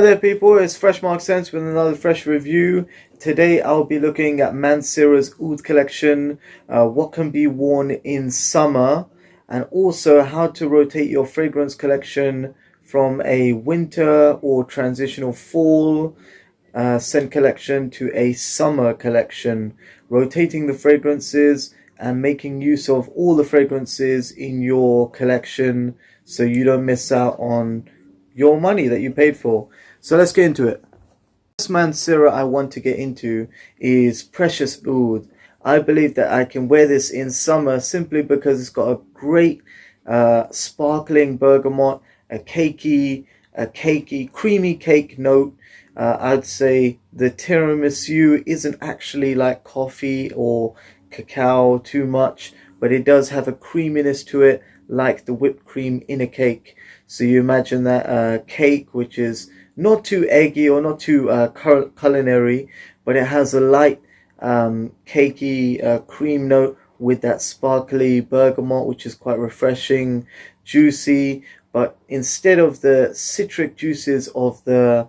Hi there people, it's Fresh Mark Sense with another fresh review. Today I'll be looking at Mancera's Oud collection, what can be worn in summer, and also how to rotate your fragrance collection from a winter or transitional fall scent collection to a summer collection, rotating the fragrances and making use of all the fragrances in your collection so you don't miss out on your money that you paid for. So let's get into it. The first Mancera I want to get into is Precious Oud. I believe that I can wear this in summer simply because it's got a great sparkling bergamot, a cakey, creamy cake note. I'd say the tiramisu isn't actually like coffee or cacao too much, but it does have a creaminess to it like the whipped cream in a cake. So you imagine that cake, which is not too eggy or not too culinary, but it has a light cakey cream note with that sparkly bergamot, which is quite refreshing, juicy. But instead of the citric juices of the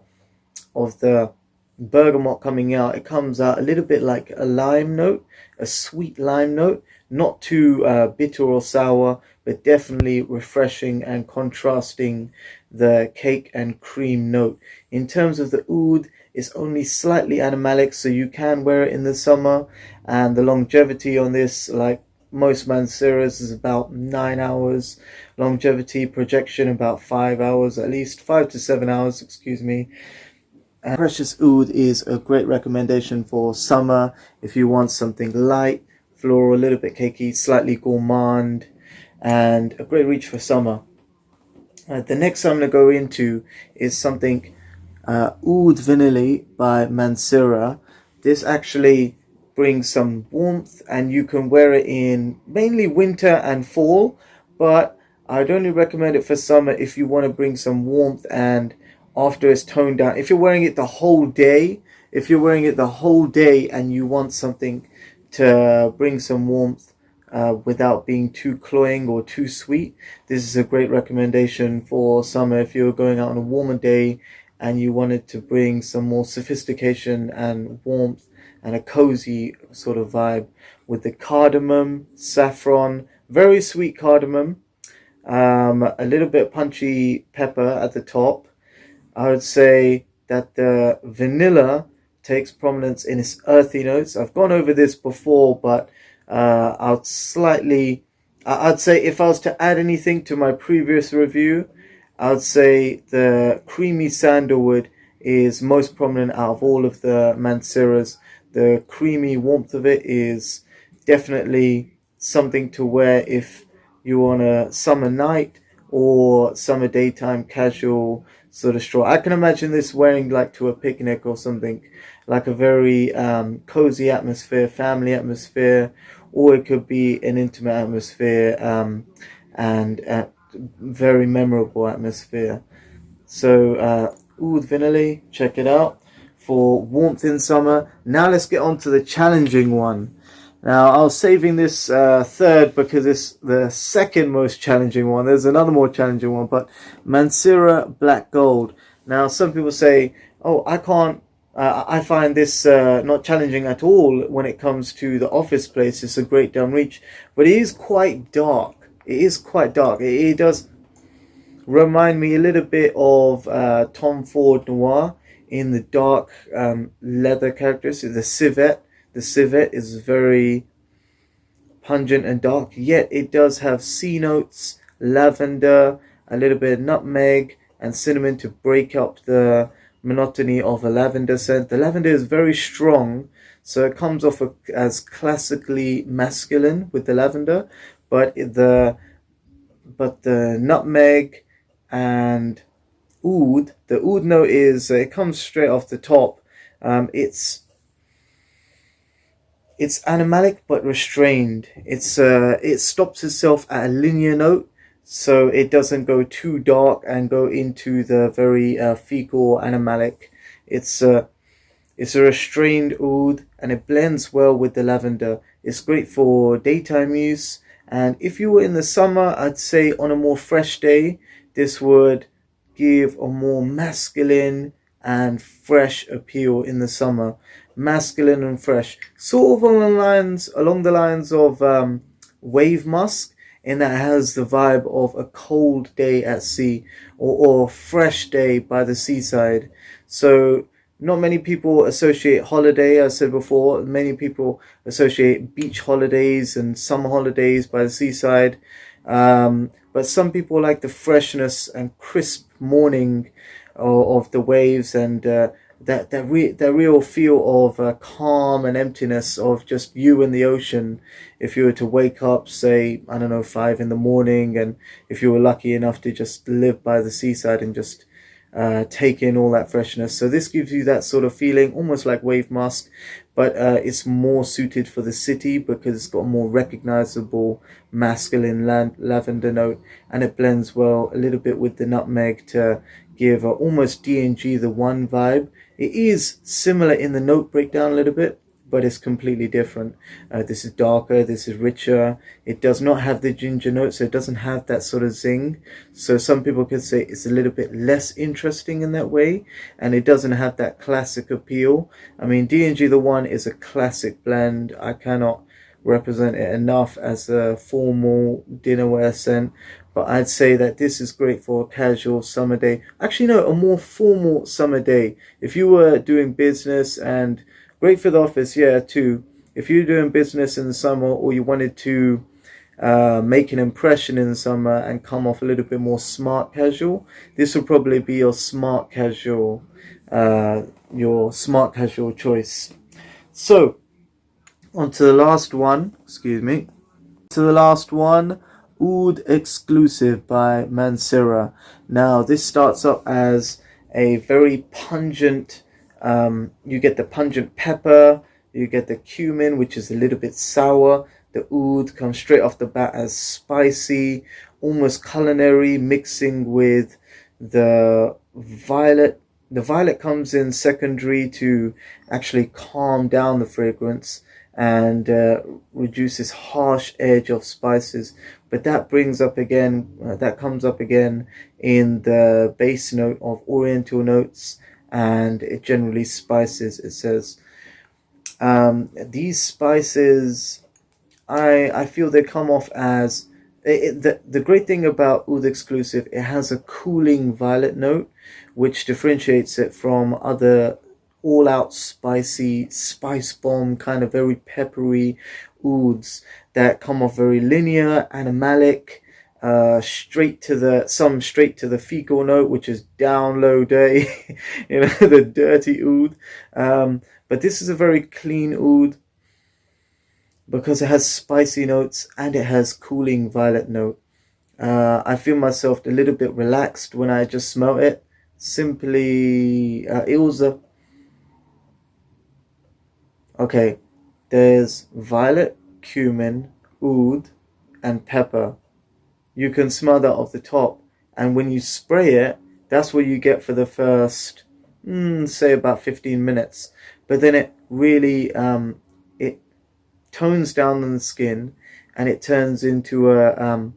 bergamot coming out, it comes out a little bit like a lime note, a sweet lime note, not too bitter or sour, but definitely refreshing and contrasting the cake and cream note. In terms of the oud, it's only slightly animalic, so you can wear it in the summer, and the longevity on this, like most Manceras, is about 9 hours. Longevity projection about 5 hours, at least 5 to 7 hours, excuse me. And Precious Oud is a great recommendation for summer if you want something light, floral, a little bit cakey, slightly gourmand, and a great reach for summer. The next I'm going to go into is something Oud Vanilli by Mancera. This actually brings some warmth and you can wear it in mainly winter and fall, but I'd only recommend it for summer if you want to bring some warmth and after it's toned down. If you're wearing it the whole day, and you want something to bring some warmth without being too cloying or too sweet, this is a great recommendation for summer. If you're going out on a warmer day and you wanted to bring some more sophistication and warmth and a cozy sort of vibe with the cardamom, saffron, very sweet cardamom, a little bit punchy pepper at the top. I would say that the vanilla takes prominence in its earthy notes. I've gone over this before, but I'd say if I was to add anything to my previous review, I'd say the creamy sandalwood is most prominent out of all of the Manceras. The creamy warmth of it is definitely something to wear if you're on a summer night or summer daytime casual sort of stroll. I can imagine this wearing like to a picnic or something, like a very cozy atmosphere, family atmosphere, or it could be an intimate atmosphere and very memorable atmosphere. So Oud Vanilli, check it out for warmth in summer. Now let's get on to the challenging one. Now I was saving this third because it's the second most challenging one. There's another more challenging one, but Mancera Black Gold. Now some people say, oh, I can't, I find this not challenging at all when it comes to the office place. It's a great down reach, but it is quite dark. It does remind me a little bit of Tom Ford Noir in the dark leather characteristics. The civet is very pungent and dark, yet it does have sea notes, lavender, a little bit of nutmeg and cinnamon to break up the monotony of a lavender scent. The lavender is very strong, so it comes off as classically masculine with the lavender, but the nutmeg and oud, the oud note is it comes straight off the top. It's animalic but restrained. It stops itself at a linear note, so it doesn't go too dark and go into the very fecal animalic. It's a restrained oud, and it blends well with the lavender. It's great for daytime use, and if you were in the summer, I'd say on a more fresh day, this would give a more masculine, and fresh appeal in the summer. Masculine and fresh, sort of along the lines of wave musk, and that has the vibe of a cold day at sea, or a fresh day by the seaside. So not many people associate holiday, as I said before. Many people associate beach holidays and summer holidays by the seaside. But some people like the freshness and crisp morning of the waves, and that real feel of calm and emptiness of just you and the ocean. If you were to wake up, say, I don't know, 5 in the morning, and if you were lucky enough to just live by the seaside and just take in all that freshness. So this gives you that sort of feeling, almost like wave musk, but it's more suited for the city because it's got a more recognizable masculine lavender note, and it blends well a little bit with the nutmeg to give almost D&G the One vibe. It is similar in the note breakdown a little bit, but it's completely different. This is darker, this is richer. It does not have the ginger note, so it doesn't have that sort of zing. So some people could say it's a little bit less interesting in that way, and it doesn't have that classic appeal. I mean, D&G the One is a classic blend. I cannot represent it enough as a formal dinnerware scent, but I'd say that this is great for a casual summer day. Actually, no, a more formal summer day. If you were doing business, and great for the office, yeah, too. If you're doing business in the summer, or you wanted to make an impression in the summer and come off a little bit more smart casual, this will probably be your smart casual choice. So, on to the last one, Oud Exclusive by Mancera. Now, this starts up as a very pungent, you get the pungent pepper, you get the cumin, which is a little bit sour. The oud comes straight off the bat as spicy, almost culinary, mixing with the violet. The violet comes in secondary to actually calm down the fragrance and reduce this harsh edge of spices. But that comes up again in the base note of oriental notes, and it generally spices. It says these spices, I feel they come off as the great thing about Oud Exclusive. It has a cooling violet note, which differentiates it from other all-out spicy spice bomb kind of very peppery ouds that come off very linear, animalic, straight to the fecal note, which is down low day, the dirty oud. But this is a very clean oud because it has spicy notes and it has cooling violet note. I feel myself a little bit relaxed when I just smell it. Simply, it was okay. There's violet, cumin, oud, and pepper. You can smell that off the top, and when you spray it, that's what you get for the first, say about 15 minutes. But then it really, it tones down on the skin, and it turns into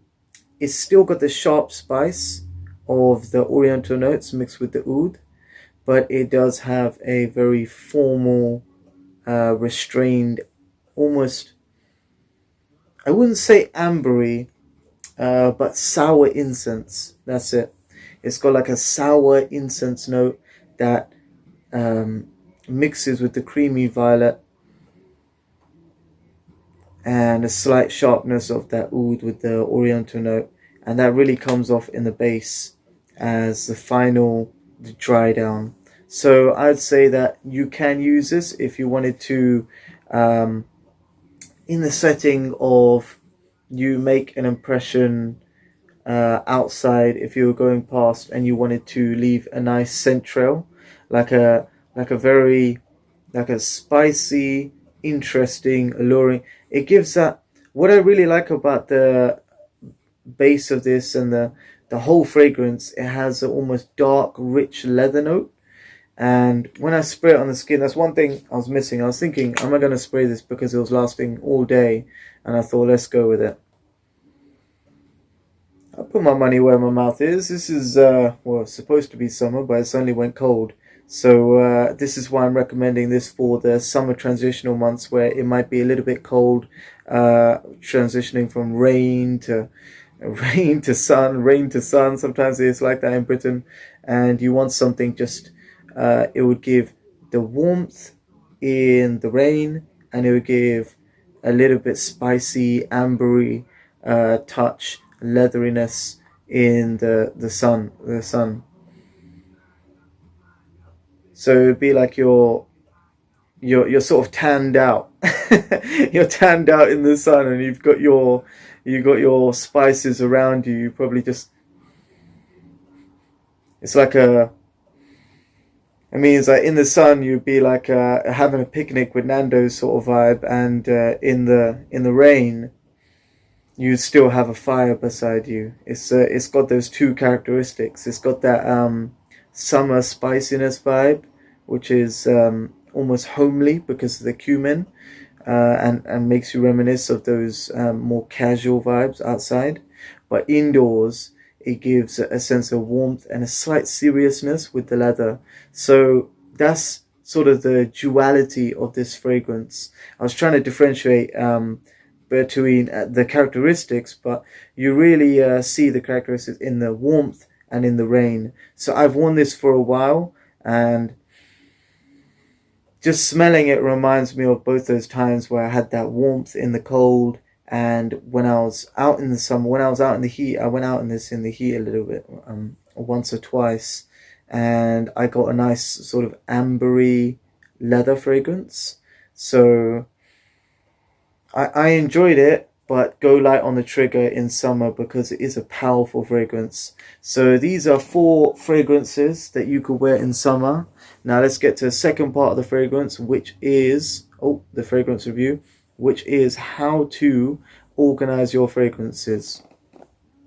it's still got the sharp spice of the oriental notes mixed with the oud, but it does have a very formal, restrained, almost, I wouldn't say ambery, but sour incense. That's it. It's got like a sour incense note that mixes with the creamy violet, and a slight sharpness of that oud with the oriental note, and that really comes off in the base as the dry down. So I'd say that you can use this if you wanted to, in the setting of you make an impression outside, if you were going past and you wanted to leave a nice scent trail, like a spicy, interesting, alluring. It gives that. What I really like about the base of this and the whole fragrance, it has an almost dark, rich leather note. And when I spray it on the skin, that's one thing I was missing. I was thinking, am I going to spray this because it was lasting all day? And I thought, let's go with it. I put my money where my mouth is. This is, well, it's supposed to be summer, but it suddenly went cold. So this is why I'm recommending this for the summer transitional months where it might be a little bit cold, transitioning from rain to sun, rain to sun. Sometimes it's like that in Britain, and you want something just it would give the warmth in the rain, and it would give a little bit spicy, ambery touch, leatheriness in the sun. The sun. So it'd be like you're sort of tanned out. You're tanned out in the sun, and you've got your spices around you. You probably just it's like a I mean, it's like in the sun, you'd be like having a picnic with Nando's sort of vibe, and in the rain, you'd still have a fire beside you. It's got those two characteristics. It's got that summer spiciness vibe, which is almost homely because of the cumin, and makes you reminisce of those more casual vibes outside. But indoors, it gives a sense of warmth and a slight seriousness with the leather. So that's sort of the duality of this fragrance. I was trying to differentiate between the characteristics, but you really see the characteristics in the warmth and in the rain. So I've worn this for a while, and just smelling it reminds me of both those times where I had that warmth in the cold, and when I was out in the summer, when I was out in the heat. I went out in the heat a little bit, once or twice, and I got a nice sort of ambery leather fragrance. So I enjoyed it, but go light on the trigger in summer because it is a powerful fragrance. So these are 4 fragrances that you could wear in summer. Now let's get to the second part of the fragrance, which is the fragrance review, which is how to organize your fragrances.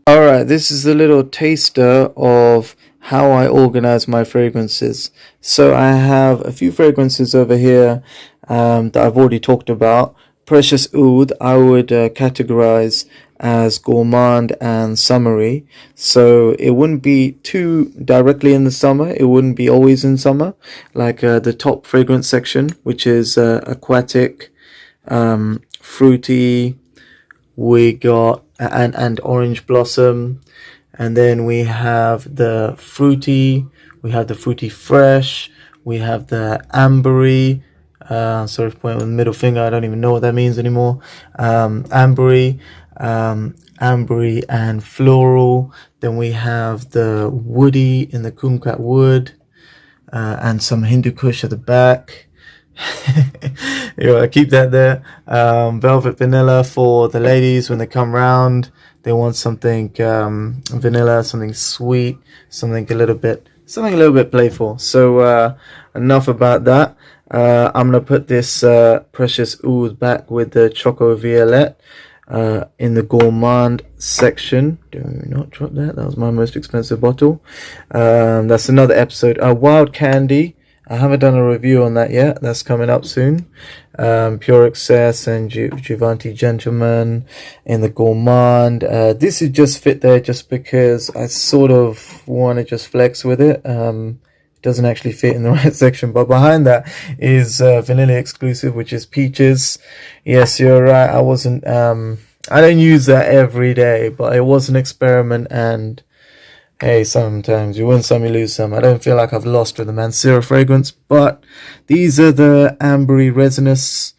Alright, this is a little taster of how I organize my fragrances. So I have a few fragrances over here that I've already talked about. Precious Oud I would categorize as gourmand and summery. So it wouldn't be too directly in the summer. It wouldn't be always in summer, like the top fragrance section, which is aquatic, fruity, we got and orange blossom, and then we have the fruity, we have the fruity fresh, we have the ambery, sorry for pointing with the middle finger, I don't even know what that means anymore, ambery, ambery and floral, then we have the woody in the kumquat wood, and some Hindu Kush at the back. Keep that there. Velvet vanilla for the ladies when they come round. They want something vanilla, something sweet, something a little bit playful. So enough about that. I'm gonna put this Precious Oud back with the Choco Violette in the gourmand section. Do not drop that. That was my most expensive bottle. That's another episode. Wild Candy. I haven't done a review on that yet. That's coming up soon. Pure Excess and Giovanni Gentleman in the gourmand. This is just fit there just because I sort of want to just flex with it. It doesn't actually fit in the right section, but behind that is Vanilla Exclusive, which is peaches. Yes, you're right. I don't use that every day, but it was an experiment, and hey, sometimes you win some, you lose some. I don't feel like I've lost with the Mancera fragrance, but these are the ambery resinous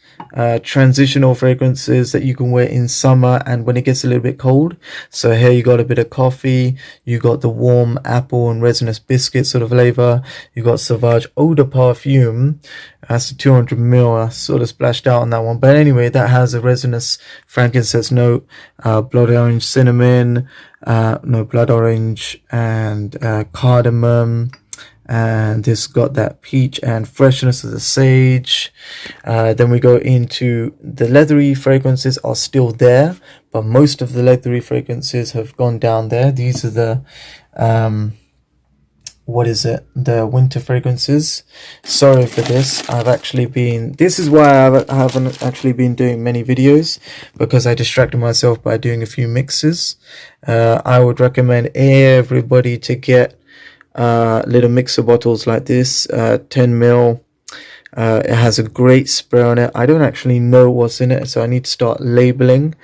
transitional fragrances that you can wear in summer and when it gets a little bit cold. So here you got a bit of coffee, you got the warm apple and resinous biscuit sort of flavor, you got Sauvage Eau de Parfum. That's a 200ml. I sort of splashed out on that one, but anyway, that has a resinous frankincense note, blood orange cinnamon, blood orange and cardamom, and this got that peach and freshness of the sage. Then we go into the leathery fragrances are still there, but most of the leathery fragrances have gone down there. These are the the winter fragrances. Sorry for this. This is why I haven't actually been doing many videos, because I distracted myself by doing a few mixes. I would recommend everybody to get little mixer bottles like this, 10 ml. It has a great spray on it. I don't actually know what's in it, so I need to start labeling.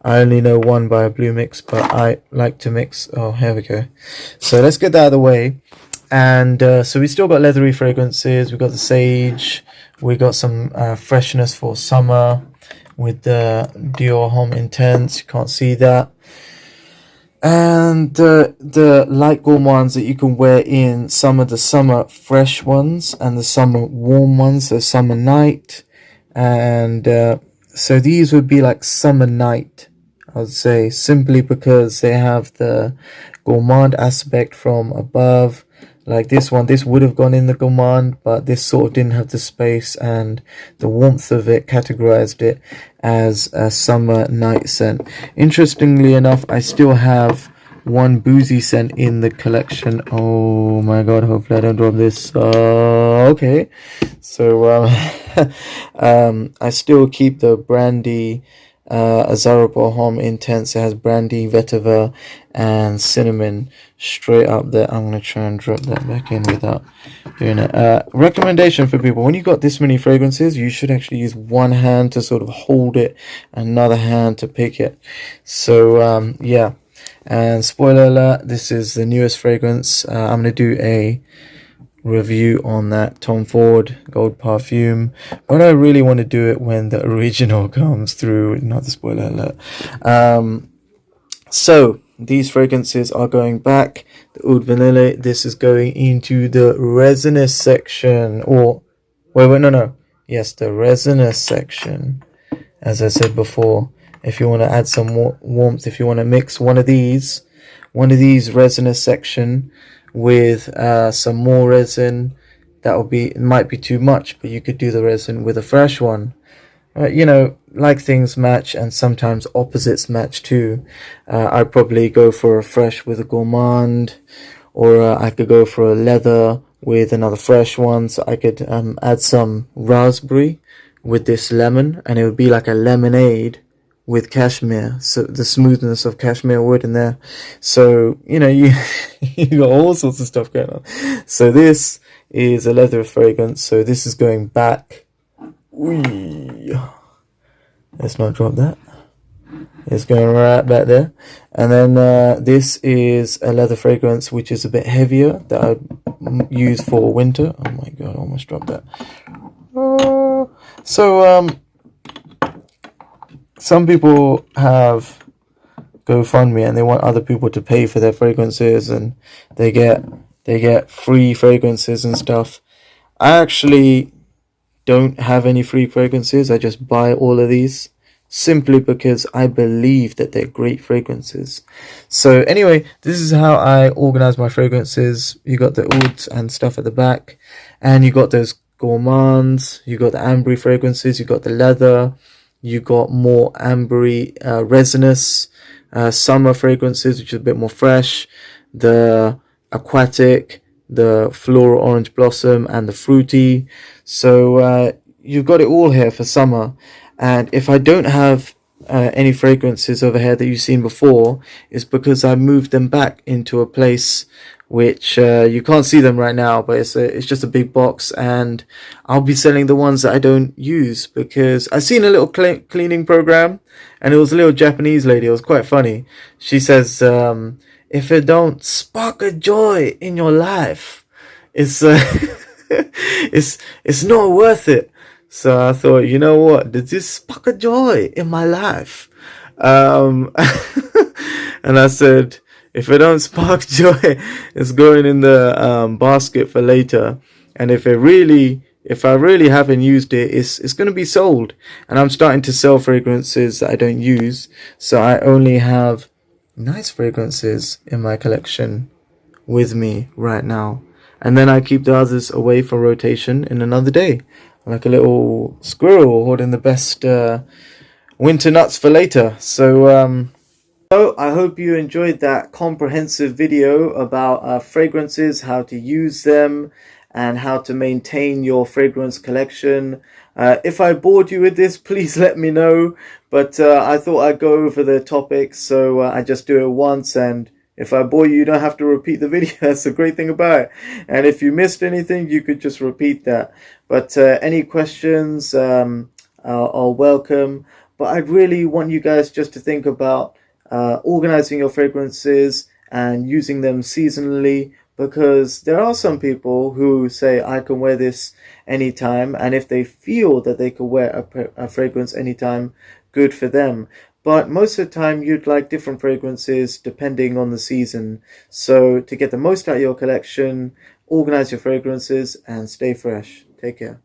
I only know one by Blue Mix, but I like to mix. Oh, here we go. So let's get that out of the way. And so we still got leathery fragrances. We got the sage. We got some freshness for summer with the Dior Homme Intense. You can't see that. And the light gourmands that you can wear in some of the summer fresh ones and the summer warm ones, so summer night. And so these would be like summer night, I would say, simply because they have the gourmand aspect from above. Like this one, this would have gone in the gourmand, but this sort of didn't have the space, and the warmth of it categorized it as a summer night scent. Interestingly enough, I still have one boozy scent in the collection. Oh my god, hopefully I don't drop this. Okay. So I still keep the brandy Azarabo Homme Intense. It has brandy, vetiver, and cinnamon straight up there. I'm going to try and drop that back in without doing it. Recommendation for people: when you got this many fragrances, you should actually use one hand to sort of hold it, another hand to pick it. So yeah. And spoiler alert, this is the newest fragrance. I'm going to do a review on that Tom Ford Gold Parfume, but I really want to do it when the original comes through, not the spoiler alert. So these fragrances are going back. The Oud Vanilli, this is going into the resinous section, or no, yes, the resinous section. As I said before, if you want to add some more warmth, if you want to mix one of these resinous section with some more resin, that would be, it might be too much, but you could do the resin with a fresh one. You know, like things match, and sometimes opposites match too. I'd probably go for a fresh with a gourmand, or I could go for a leather with another fresh one. So I could add some raspberry with this lemon, and it would be like a lemonade with cashmere, so the smoothness of cashmere wood in there. So you know, you got all sorts of stuff going on. So this is a leather fragrance, so this is going back. Let's not drop that. It's going right back there. And then this is a leather fragrance which is a bit heavier that I use for winter. Oh my god, I almost dropped that. So some people have GoFundMe and they want other people to pay for their fragrances, and they get free fragrances and stuff. I actually don't have any free fragrances. I just buy all of these simply because I believe that they're great fragrances. So anyway, this is how I organize my fragrances. You got the ouds and stuff at the back, and you got those gourmands, you got the ambery fragrances, you got the leather, you got more ambery resinous summer fragrances, which is a bit more fresh, the aquatic, the floral orange blossom, and the fruity. So you've got it all here for summer. And if I don't have any fragrances over here that you've seen before, it's because I moved them back into a place which you can't see them right now, but it's just a big box, and I'll be selling the ones that I don't use, because I've seen a little cleaning program, and it was a little Japanese lady. It was quite funny. She says, if it don't spark a joy in your life, it's it's not worth it. So I thought, you know what, does this spark a joy in my life? And I said, if it don't spark joy, it's going in the basket for later. And if I really haven't used it, it's going to be sold. And I'm starting to sell fragrances that I don't use, so I only have nice fragrances in my collection with me right now. And then I keep the others away for rotation in another day, like a little squirrel holding the best winter nuts for later. So I hope you enjoyed that comprehensive video about fragrances, how to use them, and how to maintain your fragrance collection. If I bored you with this, please let me know. But I thought I'd go over the topics, so I just do it once, and If I bore you, you don't have to repeat the video. That's the great thing about it. And if you missed anything, you could just repeat that. But any questions are welcome. But I'd really want you guys just to think about organizing your fragrances and using them seasonally, because there are some people who say, I can wear this anytime, and if they feel that they can wear a fragrance anytime, good for them. But most of the time, you'd like different fragrances depending on the season. So to get the most out of your collection, organize your fragrances and stay fresh. Take care.